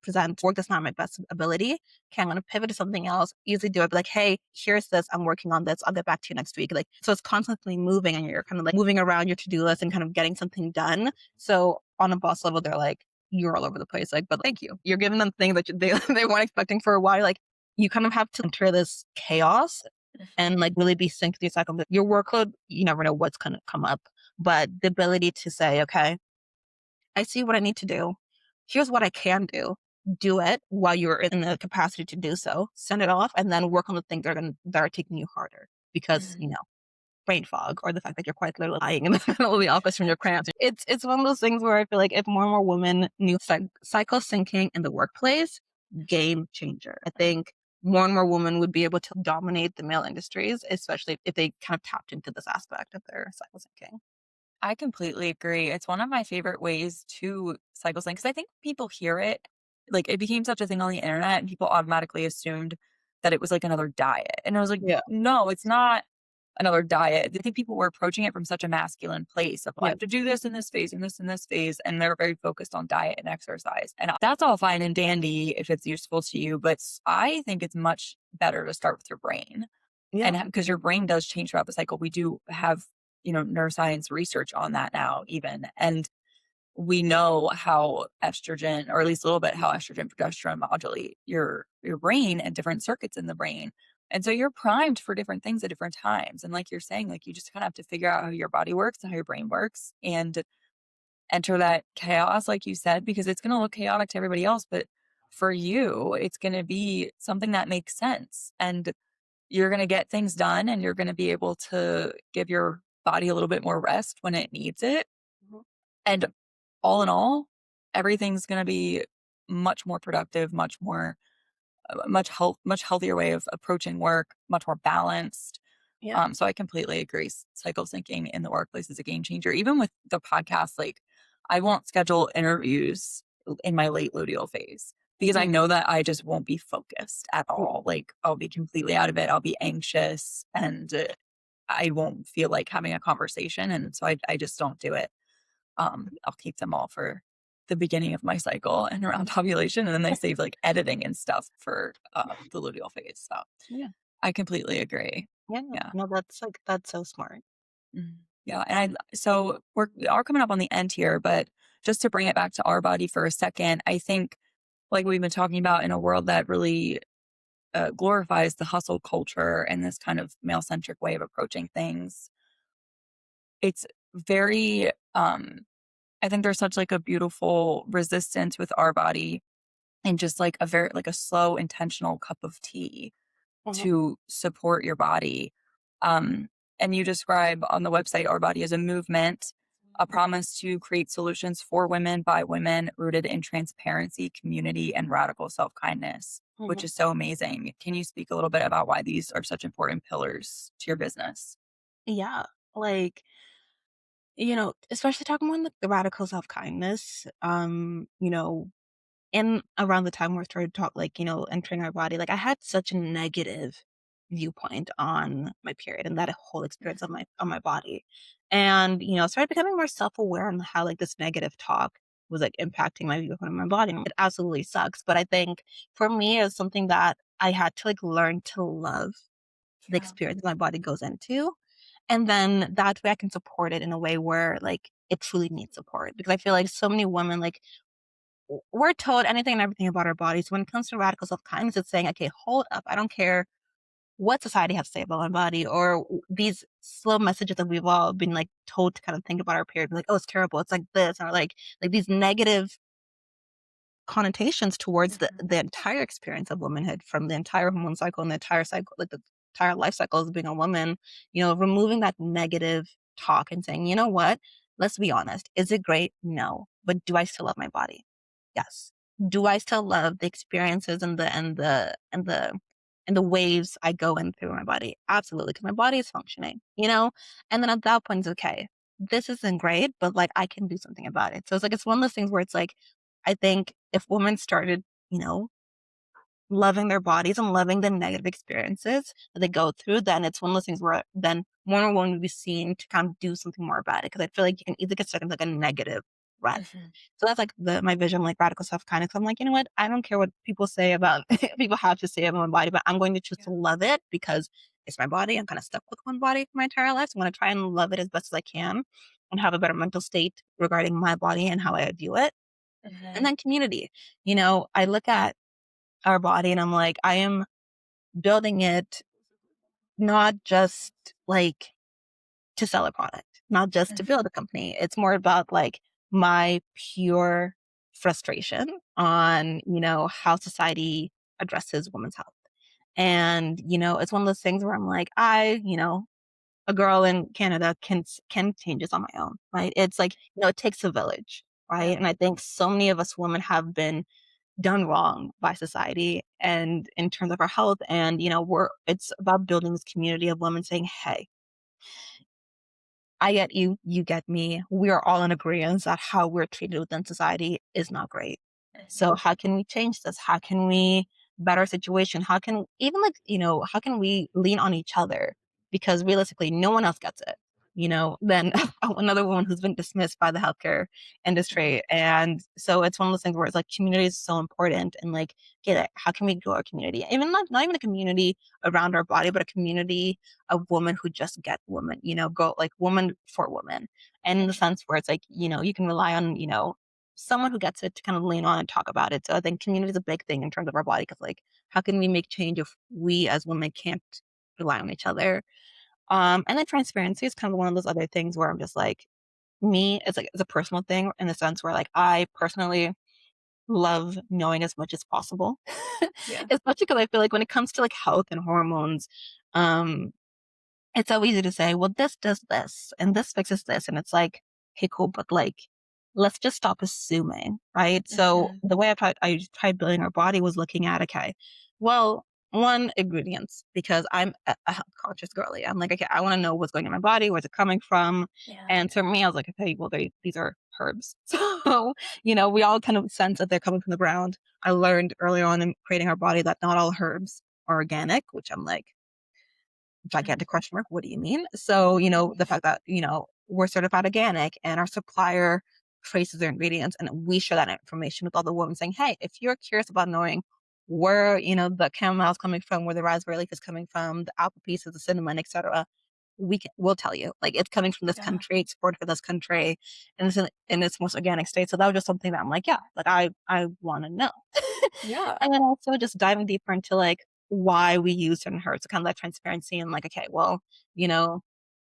present work that's not my best ability? Okay, I'm going to pivot to something else. Easily do it. Be like, hey, here's this. I'm working on this. I'll get back to you next week. Like, so it's constantly moving, and you're kind of like moving around your to do list and kind of getting something done. So on a boss level, they're like, you're all over the place. Like, but thank you. You're giving them things that they they weren't expecting for a while. Like, you kind of have to enter this chaos and like really be synced with your cycle. Your workload, you never know what's going to come up, but the ability to say, okay, I see what I need to do. Here's what I can do. Do it while you're in the capacity to do so. Send it off, and then work on the things that are taking you harder because Mhm. brain fog or the fact that you're quite literally lying in the middle of the office from your cramps. It's one of those things where I feel like if more and more women knew cycle syncing in the workplace, game changer. I think more and more women would be able to dominate the male industries, especially if they kind of tapped into this aspect of their cycle syncing. I completely agree. It's one of my favorite ways to cycle sync because I think people hear it, like it became such a thing on the internet, and people automatically assumed that it was like another diet. And I was like, Yeah. no, it's not another diet. I think people were approaching it from such a masculine place of, I Yeah. have to do this in this phase and this in this phase. And they're very focused on diet and exercise. And that's all fine and dandy if it's useful to you. But I think it's much better to start with your brain. Yeah. And because your brain does change throughout the cycle. We do have, neuroscience research on that now, even. And we know how estrogen, or at least a little bit how estrogen progesterone modulate your brain and different circuits in the brain. And so you're primed for different things at different times. And like you're saying, like you just kind of have to figure out how your body works and how your brain works and enter that chaos, like you said, because it's going to look chaotic to everybody else. But for you, it's going to be something that makes sense. And you're going to get things done and you're going to be able to give your body a little bit more rest when it needs it. Mhm. And all in all, everything's going to be much more productive, much healthier way of approaching work, much more balanced. Yeah. So I completely agree. Cycle syncing in the workplace is a game changer. Even with the podcast, like I won't schedule interviews in my late luteal phase because I Mm, know that I just won't be focused at mm, all. Like I'll be completely out of it. I'll be anxious and I won't feel like having a conversation. And so I just don't do it. I'll keep them all for the beginning of my cycle and around ovulation. And then they save like editing and stuff for the luteal phase. So yeah, I completely agree. yeah. Yeah. No, that's so smart. Mhm. Yeah, and Um, so we are coming up on the end here, but just to bring it back to our body for a second, I think like we've been talking about in a world that really glorifies the hustle culture and this kind of male centric way of approaching things, it's very. I think there's such like a beautiful resistance with our body and just like a very like a slow intentional cup of tea mhm, to support your body. Um, and you describe on the website Our Body as a movement, a promise to create solutions for women by women rooted in transparency, community, and radical self kindness, which mhm. is so amazing. Can you speak a little bit about why these are such important pillars to your business? Yeah, like, especially talking about the radical self-kindness, and around the time where I started talk like, entering our body, like, I had such a negative viewpoint on my period and that whole experience on my body. And, started becoming more self-aware on how, like, this negative talk was, like, impacting my viewpoint on my body. It absolutely sucks, but I think for me, it's something that I had to, like, learn to love the Yeah. experience my body goes into, and then that way I can support it in a way where, like, it truly needs support, because I feel like so many women, like, we're told anything and everything about our bodies. When it comes to radical self-kindness, it's saying, "Okay, hold up. I don't care what society has to say about my body," or these slow messages that we've all been, like, told to kind of think about our period, like, "Oh, it's terrible. It's like this," or like these negative connotations towards Mhm. the entire experience of womanhood, from the entire hormone cycle and the entire cycle, like the entire life cycle of being a woman, removing that negative talk and saying, you know what? Let's be honest. Is it great? No. But do I still love my body? Yes. Do I still love the experiences and the waves I go in through my body? Absolutely. Because my body is functioning. And then at that point, it's okay. This isn't great, but like I can do something about it. So it's like it's one of those things where it's like I think if women started, you know, loving their bodies and loving the negative experiences that they go through, then it's one of those things where then more women would be seen to kind of do something more about it. Because I feel like you can either get stuck in like a negative rut. Mhm. So that's like my vision, like radical self kindness. I'm like, you know what? I don't care what people say about people have to say about my body, but I'm going to choose to Yeah. love it because it's my body. I'm kind of stuck with one body for my entire life. So I'm going to try and love it as best as I can and have a better mental state regarding my body and how I view it. And Mhm. then community. I look at our body and I'm like, I am building it not just like to sell a product, not just to Mhm. build a company. It's more about like my pure frustration on, how society addresses women's health. And, it's one of those things where I'm like, a girl in Canada can change this on my own, right? It's like, it takes a village, Yeah. right? And I think so many of us women have been done wrong by society and in terms of our health, and it's about building this community of women saying, hey, I get you, you get me, we are all in agreement that how we're treated within society is not great. So Mhm. how can we change this? How can we better our situation? How can even like, how can we lean on each other? Because realistically, no one else gets it, than another woman who's been dismissed by the healthcare Mhm. industry. And so it's one of those things where it's like community is so important, and like get it. How can we grow our community? Even not even a community around our body, but a community of women who just get women, go like woman for woman. And in the Mhm. sense where it's like, you can rely on, someone who gets it to kind of lean on and talk about it. So I think community is a big thing in terms of our body, because like, how can we make change if we as women can't rely on each other? And then transparency is kind of one of those other things where I'm just like, me, it's a personal thing in the sense where like I personally love knowing as much as possible. Yeah. Especially because I feel like when it comes to like health and hormones, um, it's so easy to say, well, this does this and this fixes this. And it's like, okay, cool. But like, let's just stop assuming, right? So Mhm. the way I tried building our body was looking at, okay, well, one, ingredients, because I'm a health conscious girly. I'm like, okay, I want to know what's going in my body, where's it coming from. Yeah. And for me, I was like, okay, well, these are herbs. So, we all kind of sense that they're coming from the ground. I learned early on in creating our body that not all herbs are organic, which I'm like, gigantic Mhm. question mark. What do you mean? So, the fact that, we're certified organic and our supplier traces their ingredients and we share that information with other women saying, hey, if you're curious about knowing where, the chamomile is coming from, where the raspberry leaf is coming from, the apple pieces, the cinnamon, etc., we'll tell you. Like it's coming from this Yeah. country, exported for this country, and it's in its most organic state. So that was just something that I'm like, yeah, like I want to know. Yeah. And then also just diving deeper into like why we use certain herbs, so kind of like transparency and like, okay, well, you know,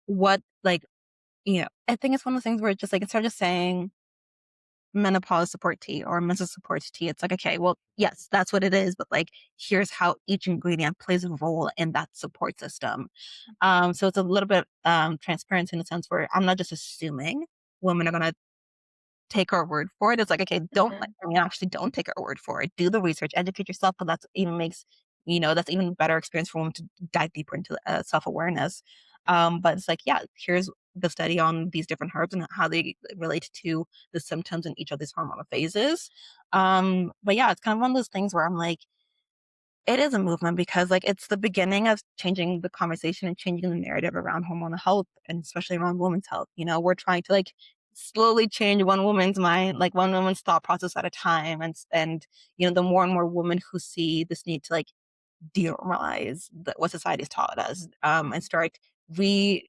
what like, I think it's one of those things where it's just like instead of just saying menopause support tea or menstrual support tea, it's like, okay, well, yes, that's what it is, but like here's how each ingredient plays a role in that support system. So it's a little bit transparency in the sense where I'm not just assuming women are gonna take our word for it. It's like, okay, don't like, Mhm. I mean, actually don't take our word for it. Do the research, educate yourself, but that's even makes, that's even better experience for women to dive deeper into self-awareness. But it's like, yeah, here's the study on these different herbs and how they relate to the symptoms in each of these hormonal phases. But yeah, it's kind of one of those things where I'm like, it is a movement because, like, it's the beginning of changing the conversation and changing the narrative around hormonal health and especially around women's health. We're trying to, like, slowly change one woman's mind, like, one woman's thought process at a time, and, the more and more women who see this need to, like, denormalize what society has taught us, and start re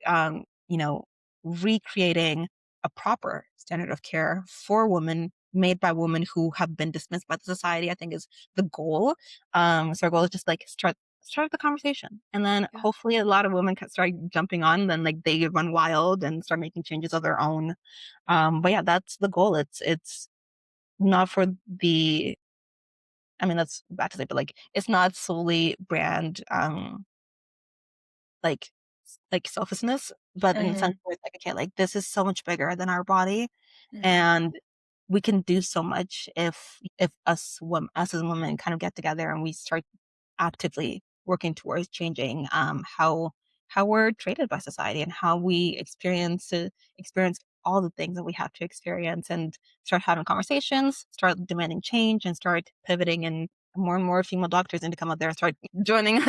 you know recreating a proper standard of care for women made by women who have been dismissed by the society. I think is the goal. So our goal is just like start the conversation, and then Yeah. hopefully a lot of women can start jumping on. Then like they run wild and start making changes of their own. But yeah, that's the goal. It's not for the I mean, that's bad to say, but, like, it's not solely brand, like selfishness, but in the sense Mhm. where it's like, okay, like, this is so much bigger than our body, Mhm. and we can do so much if us as women kind of get together and we start actively working towards changing, how we're treated by society and how we experience all the things that we have to experience, and start having conversations, start demanding change, and start pivoting, and more and more female doctors need to come out there and start joining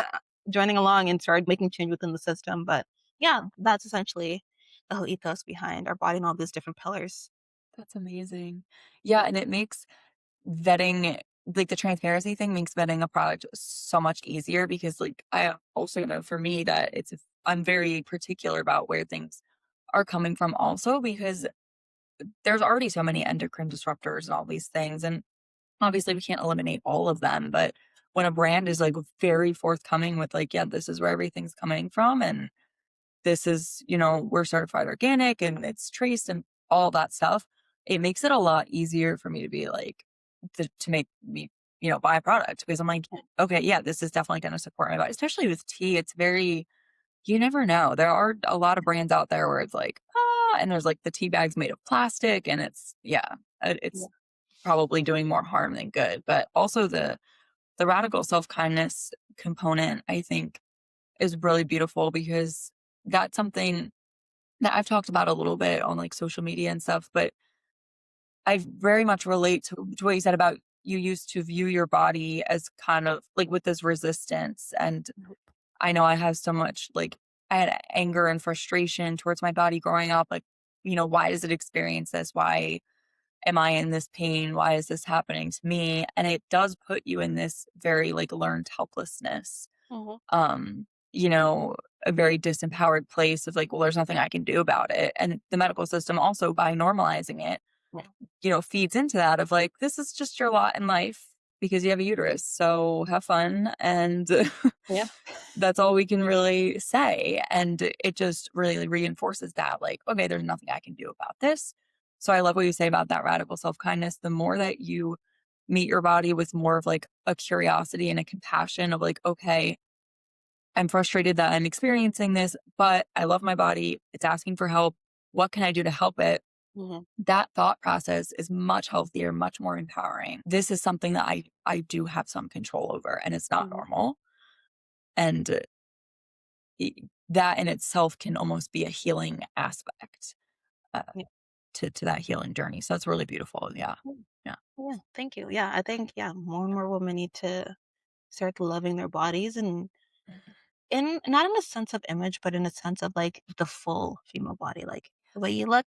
joining along and start making change within the system. But yeah, that's essentially the whole ethos behind our body and all these different pillars. That's amazing. Yeah, and it makes vetting like, the transparency thing makes vetting a product so much easier because, like, I also know for me that I'm very particular about where things are coming from also because there's already so many endocrine disruptors and all these things, and obviously we can't eliminate all of them, but when a brand is, like, very forthcoming with, like, "Yeah, this is where everything's coming from, and this is, we're certified organic and it's traced and all that stuff," it makes it a lot easier for me to be like, to make me, buy a product because I'm like, okay, yeah, this is definitely going to support my body. Especially with tea, it's very, you never know. There are a lot of brands out there where it's like, and there's like the tea bags made of plastic and yeah, Yeah. it's probably doing more harm than good. But also the radical self kindness component, I think, is really beautiful because that's something that I've talked about a little bit on like social media and stuff, but I very much relate to what you said about you used to view your body as kind of like with this resistance. And I know I have so much like I had anger and frustration towards my body growing up. Like, why does it experience this? Why am I in this pain? Why is this happening to me? And it does put you in this very like learned helplessness. Mhm. Um, you know, a very disempowered place of like, well, there's nothing I can do about it. And the medical system also by normalizing it, Yeah. feeds into that of like, this is just your lot in life because you have a uterus. So have fun. And Yeah. that's all we can really say. And it just really reinforces that, like, okay, there's nothing I can do about this. So I love what you say about that radical self kindness. The more that you meet your body with more of like a curiosity and a compassion of like, okay, I'm frustrated that I'm experiencing this, but I love my body. It's asking for help. What can I do to help it? Mhm. That thought process is much healthier, much more empowering. This is something that I do have some control over and it's not Mhm. normal. And that in itself can almost be a healing aspect. Uh, Yeah. to that healing journey. So that's really beautiful. Yeah. Mm. Yeah. Yeah, thank you. Yeah, I think, yeah, more and more women need to start loving their bodies and in not in a sense of image, but in a sense of like the full female body, like the way you look,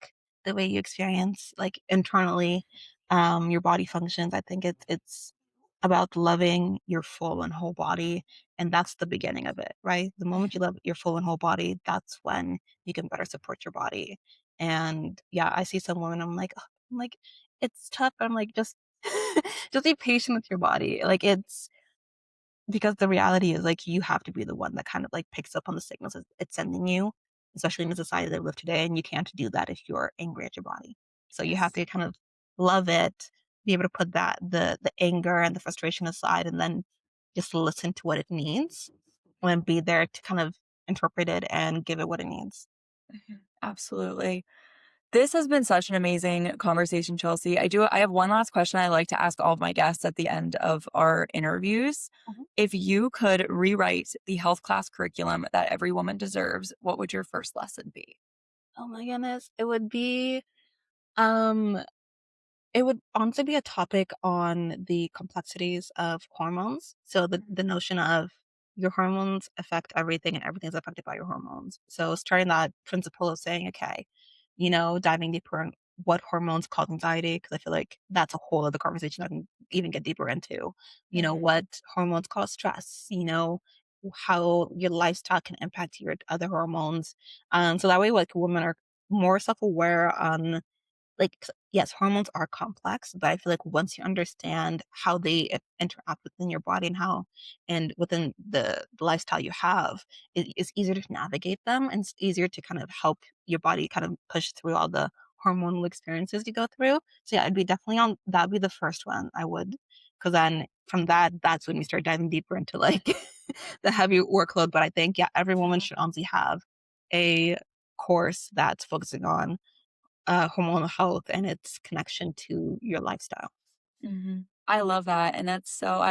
the way you experience, like internally, your body functions. I think it's about loving your full and whole body, and that's the beginning of it, right? The moment you love your full and whole body, that's when you can better support your body. And yeah, I see some women, I'm like, "Ugh," I'm like, it's tough. I'm like, just just be patient with your body. Like it's because the reality is, like, you have to be the one that kind of, like, picks up on the signals it's sending you, especially in the society that we live today, and you can't do that if you're angry at your body. So you have Yes. to kind of love it, be able to put that the anger and the frustration aside, and then just listen to what it needs, and be there to kind of interpret it and give it what it needs. Mhm. Absolutely. This has been such an amazing conversation, Chelsea. I have one last question I like to ask all of my guests at the end of our interviews. Mhm. If you could rewrite the health class curriculum that every woman deserves, what would your first lesson be? Oh my goodness. Um It would honestly be a topic on the complexities of hormones. So the notion of your hormones affect everything and everything is affected by your hormones. So starting that principle of saying, okay, diving deeper in what hormones cause anxiety, because I feel like that's a whole other conversation I can even get deeper into. Mhm. What hormones cause stress, how your lifestyle can impact your other hormones. So that way like women are more self-aware on like, yes, hormones are complex, but I feel like once you understand how they interact within your body and how and within the lifestyle you have, it's easier to navigate them and it's easier to kind of help your body kind of push through all the hormonal experiences you go through. So yeah, I'd be definitely on that'd be the first one I would. Cause then from that's when we start diving deeper into like the heavy workload. But I think, yeah, every woman Yeah. should honestly have a course that's focusing on hormonal health and its connection to your lifestyle. Mhm. I love that. And I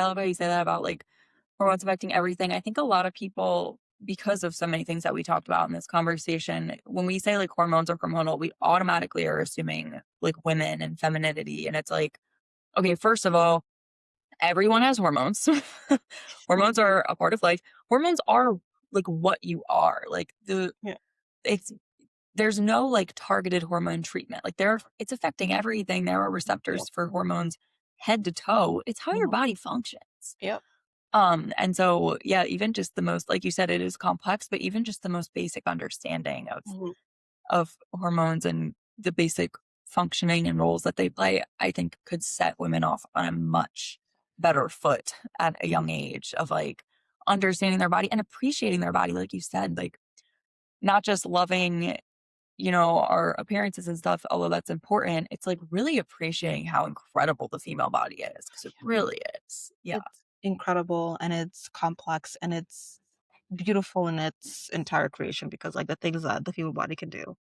love how you say that about like hormones affecting everything. I think a lot of people, because of so many things that we talked about in this conversation, when we say like hormones or hormonal, we automatically are assuming like women and femininity. And it's like, okay, first of all, everyone has hormones. Hormones are a part of life. Hormones are like what you are. Yeah. It's there's no like targeted hormone treatment. Like it's affecting everything. There are Yep. receptors for hormones head to toe. It's how your Mhm. body functions. Yep. And so yeah, even just the most, like you said, it is complex, but even just the most basic understanding Mhm. of hormones and the basic functioning and roles that they play, I think could set women off on a much better foot at a Mhm. young age of like understanding their body and appreciating their body, like you said, like not just loving, our appearances and stuff, although that's important. It's like really appreciating how incredible the female body is because it really is. Yeah. It's incredible and it's complex and it's beautiful in its entire creation because like the things that the human body can do,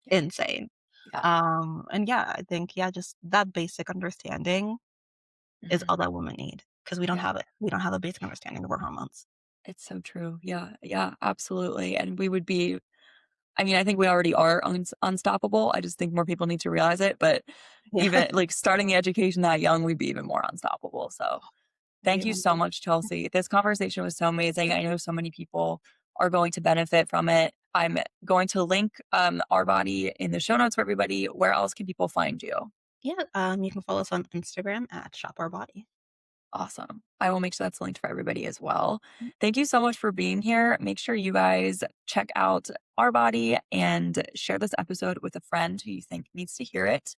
Yeah. insane. Yeah. And yeah, I think yeah, just that basic understanding is Mhm. all that women need because we don't Yeah. have it. We don't have a basic understanding of our hormones. It's so true. Yeah. Yeah. Absolutely. And we would be, I mean, I think we already are unstoppable. I just think more people need to realize it. But Yeah. even like starting the education that young, we'd be even more unstoppable. So thank you Even so much, Chelsea. This conversation was so amazing. I know so many people are going to benefit from it. I'm going to link our body in the show notes for everybody. Where else can people find you? yeah, you can follow us on Instagram at Shop Our Body. Awesome. I will make sure that's linked for everybody as well. Thank you so much for being here. Make sure you guys check out Our Body and share this episode with a friend who you think needs to hear it.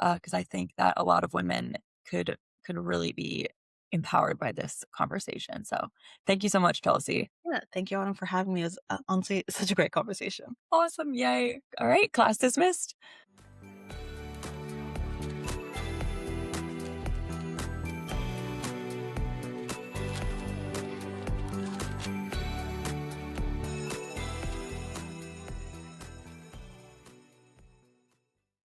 Because I think that a lot of women could really be empowered by this conversation. So thank you so much, Chelsea. Yeah, thank you, Autumn, for having me. It was honestly such a great conversation. Awesome. Yay. All right. Class dismissed.